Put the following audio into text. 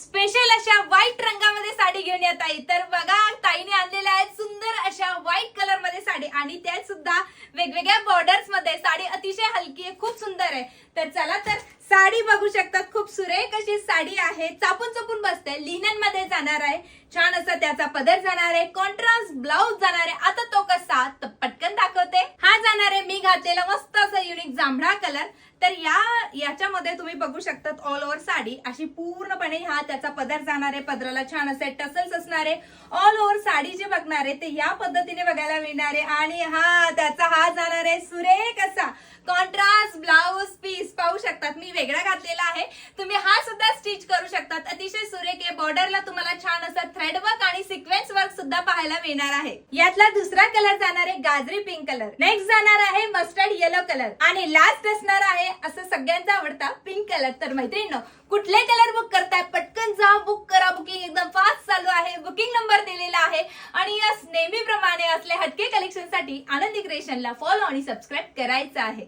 Special अशा white रंगामध्ये साडी घेऊन येत आहे। तर बघा ताईने आणलेल्या आहेत सुंदर अशा व्हाईट कलर मध्ये साडी आणि त्यात सुद्धा वेगवेगळ्या बॉर्डर्स मध्ये साडी अतिशय हलकी आहे, खूप सुंदर आहे। तर चला तर साडी बघू शकतात, खूप सुरेख अशी साडी आहे, चापून चापून बसते, लिनन मध्ये जाणार आहे, छान असा त्याचा पदर जाणार आहे, कॉन्ट्रास्ट ब्लाउज जाणार आहे। आता तो कसा तर पटकन दाखवते। हा जाणार आहे मी घातलेला मस्त असा युनिक जांभळा कलर। तर याच्यामध्ये तुम्ही बघू शकतात ऑल ओव्हर साडी अशी पूर्णपणे हा त्याचा पदर जाणार आहे, पदराला छान असे टसल्स असणार आहे। ऑल ओव्हर साडी जे बघणार आहे ते या पद्धतीने बघायला मिळणार आहे आणि हा जाणार आहे सुरेख असा कॉन्ट्रास्ट ब्लाउज पीस। पाहू शकतात मी वेगळा घातलेला आहे, तुम्ही हा सुद्धा स्टिच करू शकतात, अतिशय सुरेख आहे। बॉर्डरला तुम्हाला छान असा थ्रेड वर्क आणि सिक्वेन्स वर्क सुद्धा पाहायला मिळणार आहे। यातला दुसरा कलर जाणार आहे गाजरी पिंक कलर, नेक्स्ट जाणार आहे मस्टर्ड येलो कलर आणि लास्ट असणार आहे असं सगळ्यांचा आवडता पिंक कलर। तर मैत्रिणींनो, कुठले कलर बुक करताय पटकन जा, बुक करा, बुकिंग एकदम फास्ट चालू आहे, बुकिंग नंबर दिलेला आहे। आणि यस, नेहमीप्रमाणे असले हटके कलेक्शन साठी आनंदी क्रिएशनला फॉलो आणि सबस्क्राईब करायचं आहे।